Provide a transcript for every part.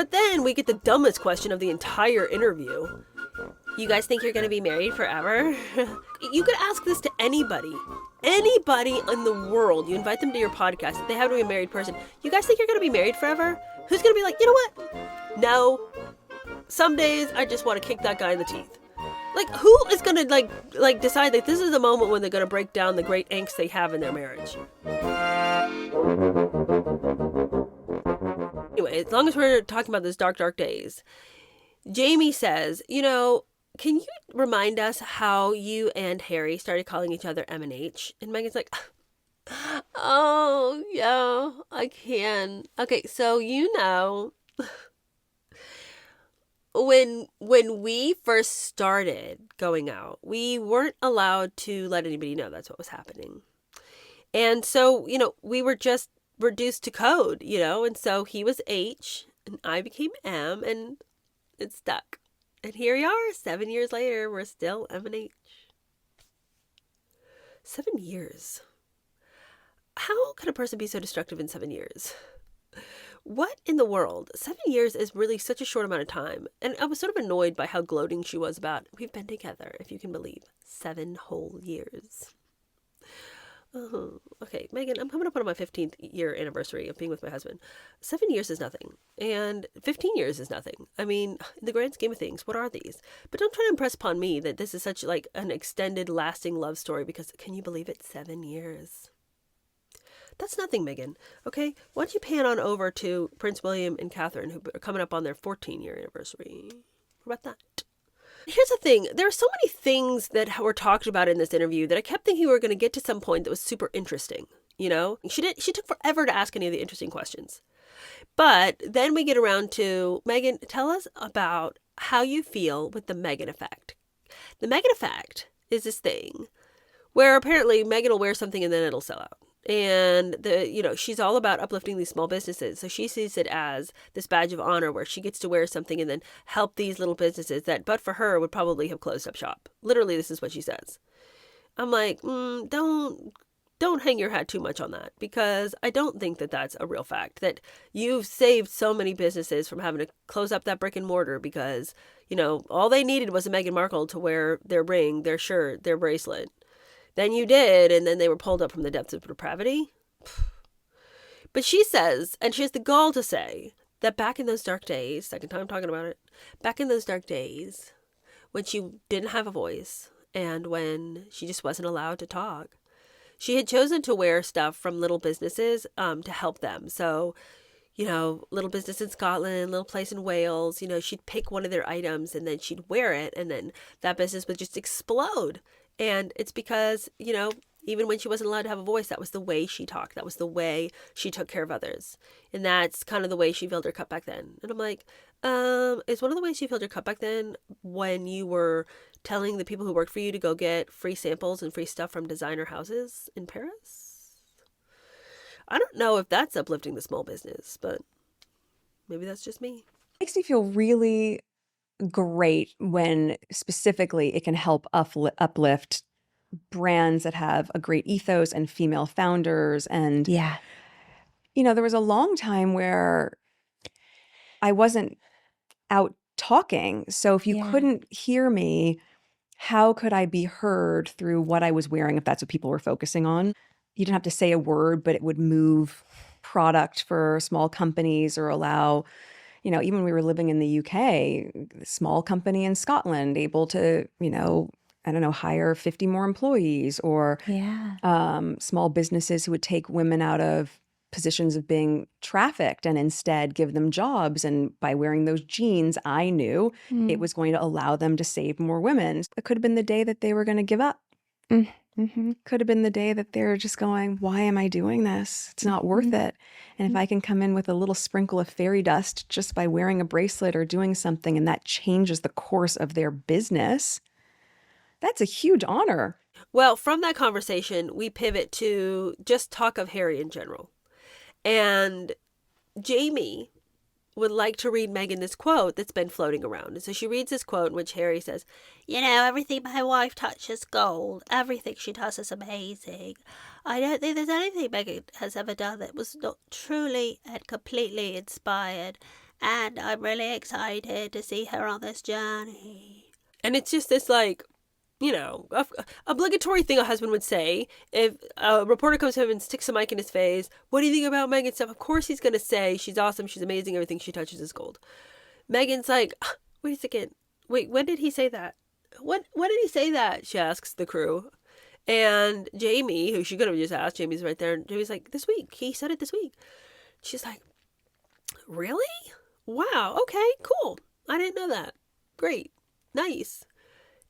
But then we get the dumbest question of the entire interview. You guys think you're going to be married forever? You could ask this to anybody. Anybody in the world. You invite them to your podcast. They have to be a married person. You guys think you're going to be married forever? Who's going to be like, you know what? No. Some days I just want to kick that guy in the teeth. Like, who is going to like decide that this is the moment when they're going to break down the great angst they have in their marriage? Anyway, as long as we're talking about those dark, dark days, Jamie says, can you remind us how you and Harry started calling each other M and H? And Meghan's like, oh, yeah, I can. Okay, so when we first started going out, we weren't allowed to let anybody know that's what was happening. And so, we were just reduced to code, and so he was H and I became M and it stuck. And here we are, 7 years later, we're still M and H. 7 years. How could a person be so destructive in 7 years? What in the world? 7 years is really such a short amount of time. And I was sort of annoyed by how gloating she was about, we've been together, if you can believe, 7 whole years. Oh, okay, Meghan, I'm coming up on my 15th year anniversary of being with my husband. 7 years is nothing, and 15 years is nothing. I mean, in the grand scheme of things, what are these? But don't try to impress upon me that this is such like an extended, lasting love story, because can you believe it? 7 years. That's nothing, Meghan. Okay, why don't you pan on over to Prince William and Catherine, who are coming up on their 14-year anniversary? What about that? Here's the thing. There are so many things that were talked about in this interview that I kept thinking we were going to get to some point that was super interesting. She took forever to ask any of the interesting questions. But then we get around to, Meghan, tell us about how you feel with the Meghan effect. The Meghan effect is this thing where apparently Meghan will wear something and then it'll sell out. And she's all about uplifting these small businesses. So she sees it as this badge of honor where she gets to wear something and then help these little businesses that, but for her, would probably have closed up shop. Literally, this is what she says. I'm like, don't hang your hat too much on that, because I don't think that that's a real fact, that you've saved so many businesses from having to close up that brick and mortar because, all they needed was a Meghan Markle to wear their ring, their shirt, their bracelet. Then you did, and then they were pulled up from the depths of depravity. But she says, and she has the gall to say, that back in those dark days, second time talking about it, back in those dark days, when she didn't have a voice, and when she just wasn't allowed to talk, she had chosen to wear stuff from little businesses to help them. So, little business in Scotland, little place in Wales, she'd pick one of their items, and then she'd wear it, and then that business would just explode. And it's because, even when she wasn't allowed to have a voice, that was the way she talked. That was the way she took care of others. And that's kind of the way she filled her cup back then. And I'm like, is one of the ways she filled her cup back then when you were telling the people who worked for you to go get free samples and free stuff from designer houses in Paris? I don't know if that's uplifting the small business, but maybe that's just me. Makes me feel really great when specifically it can help uplift brands that have a great ethos and female founders. And, Yeah. There was a long time where I wasn't out talking. So if you Yeah. couldn't hear me, how could I be heard through what I was wearing if that's what people were focusing on? You didn't have to say a word, but it would move product for small companies or allow, even when we were living in the UK, a small company in Scotland able to, hire 50 more employees, or Yeah. small businesses who would take women out of positions of being trafficked and instead give them jobs. And by wearing those jeans, I knew it was going to allow them to save more women. It could have been the day that they were going to give up. Mm-hmm. Could have been the day that they're just going, why am I doing this? It's not worth it. And if I can come in with a little sprinkle of fairy dust just by wearing a bracelet or doing something, and that changes the course of their business, that's a huge honor. Well, from that conversation, we pivot to just talk of Harry in general. And Jamie would like to read Meghan this quote that's been floating around. And so she reads this quote in which Harry says, everything my wife touches gold. Everything she does is amazing. I don't think there's anything Meghan has ever done that was not truly and completely inspired. And I'm really excited to see her on this journey. And it's just this, like, you know, obligatory thing a husband would say if a reporter comes to him and sticks a mic in his face. What do you think about Meghan stuff? Of course he's going to say she's awesome, she's amazing, everything she touches is gold. Meghan's like, wait a second. Wait, when did he say that? When did he say that? She asks the crew. And Jamie, who she could have just asked, Jamie's right there. And Jamie's like, this week. He said it this week. She's like, really? Wow. Okay, cool. I didn't know that. Great. Nice.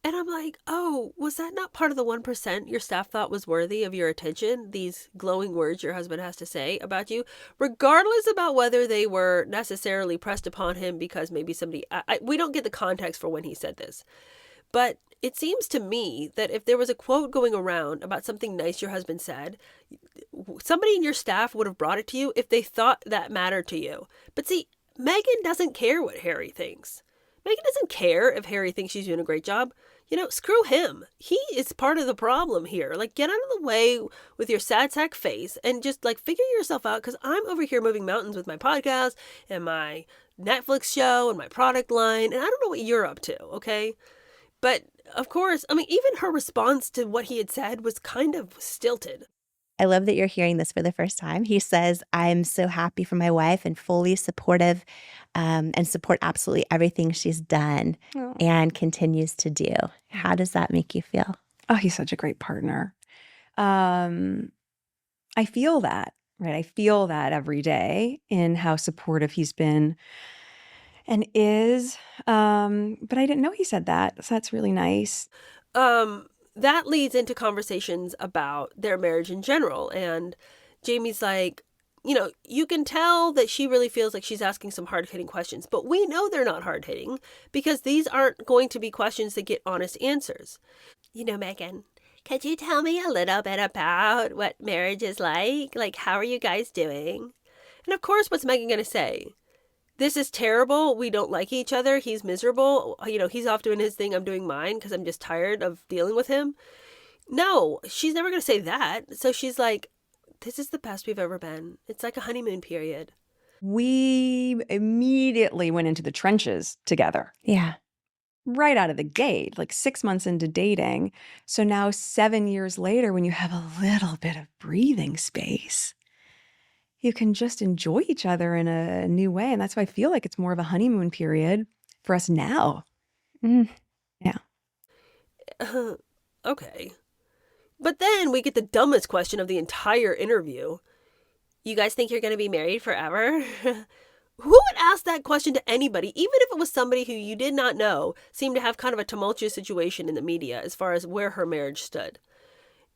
And I'm like, oh, was that not part of the 1% your staff thought was worthy of your attention? These glowing words your husband has to say about you, regardless about whether they were necessarily pressed upon him because maybe somebody, we don't get the context for when he said this. But it seems to me that if there was a quote going around about something nice your husband said, somebody in your staff would have brought it to you if they thought that mattered to you. But see, Meghan doesn't care what Harry thinks. Meghan doesn't care if Harry thinks she's doing a great job. You know, screw him. He is part of the problem here. Like, get out of the way with your sad sack face and just, like, figure yourself out, because I'm over here moving mountains with my podcast and my Netflix show and my product line, and I don't know what you're up to, okay? But, of course, I mean, even her response to what he had said was kind of stilted. I love that you're hearing this for the first time. He says, I'm so happy for my wife and fully supportive and support absolutely everything she's done and continues to do. How does that make you feel? Oh, he's such a great partner. I feel that, right? I feel that every day in how supportive he's been and is. But I didn't know he said that. So that's really nice. That leads into conversations about their marriage in general. And Jamie's like, you know, you can tell that she really feels like she's asking some hard-hitting questions, but we know they're not hard-hitting because these aren't going to be questions that get honest answers. You know, Meghan, could you tell me a little bit about what marriage is like? Like, how are you guys doing? And of course, what's Meghan going to say? This is terrible. We don't like each other. He's miserable. You know, he's off doing his thing. I'm doing mine because I'm just tired of dealing with him. No, she's never going to say that. So she's like, this is the best we've ever been. It's like a honeymoon period. We immediately went into the trenches together. Yeah. Right out of the gate, like 6 months into dating. So now 7 years later, when you have a little bit of breathing space, you can just enjoy each other in a new way. And that's why I feel like it's more of a honeymoon period for us now. Yeah. Okay. But then we get the dumbest question of the entire interview. You guys think you're going to be married forever? Who would ask that question to anybody, even if it was somebody who you did not know seemed to have kind of a tumultuous situation in the media as far as where her marriage stood?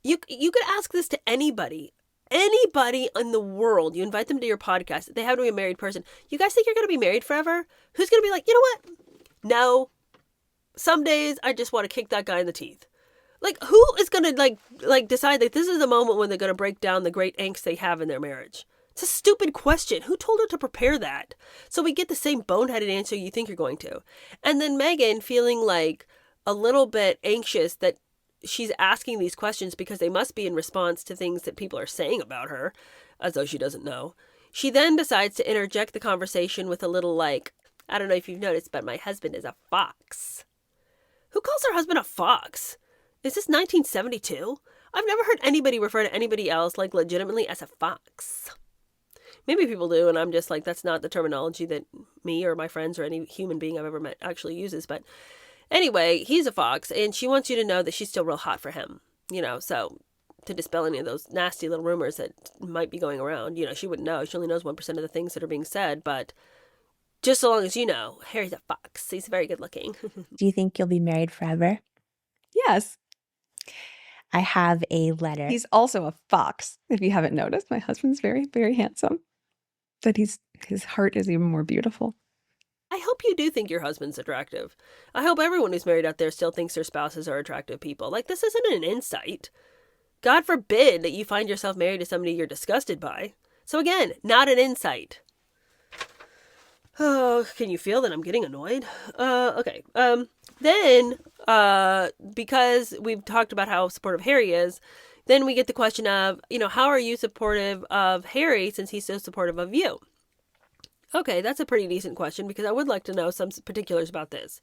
You could ask this to anybody. Anybody in the world. You invite them to your podcast. They happen to be a married person. You guys think you're going to be married forever? Who's going to be like, you know what? No. Some days I just want to kick that guy in the teeth. Like, who is going to like decide that this is the moment when they're going to break down the great angst they have in their marriage? It's a stupid question. Who told her to prepare that? So we get the same boneheaded answer you think you're going to. And then Meghan feeling like a little bit anxious that she's asking these questions because they must be in response to things that people are saying about her, as though she doesn't know. She then decides to interject the conversation with a little like, I don't know if you've noticed, but my husband is a fox. Who calls her husband a fox? Is this 1972? I've never heard anybody refer to anybody else like legitimately as a fox. Maybe people do, and I'm just like, that's not the terminology that me or my friends or any human being I've ever met actually uses. But anyway, he's a fox, and she wants you to know that she's still real hot for him. You know, so to dispel any of those nasty little rumors that might be going around, you know, she wouldn't know. She only knows 1% of the things that are being said, but just so long as you know, Harry's a fox. He's very good looking. Do you think you'll be married forever? Yes. I have a letter. He's also a fox. If you haven't noticed, my husband's very, very handsome. But his heart is even more beautiful. I hope you do think your husband's attractive. I hope everyone who's married out there still thinks their spouses are attractive people. Like, this isn't an insight. God forbid that you find yourself married to somebody you're disgusted by. So again, not an insight. Oh, can you feel that I'm getting annoyed? Okay. Then, because we've talked about how supportive Harry is, then we get the question of, you know, how are you supportive of Harry since he's so supportive of you? Okay, that's a pretty decent question because I would like to know some particulars about this.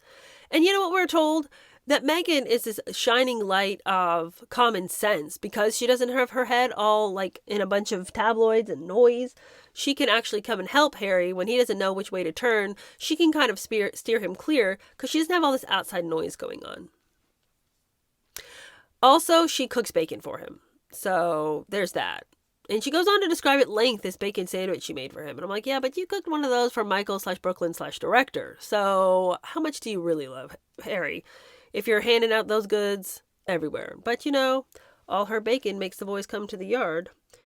And you know what we're told? That Meghan is this shining light of common sense because she doesn't have her head all like in a bunch of tabloids and noise. She can actually come and help Harry when he doesn't know which way to turn. She can kind of steer him clear because she doesn't have all this outside noise going on. Also, she cooks bacon for him. So there's that. And she goes on to describe at length this bacon sandwich she made for him. And I'm like, yeah, but you cooked one of those for Michael/Brooklyn/director. So how much do you really love Harry if you're handing out those goods everywhere? But you know, all her bacon makes the boys come to the yard.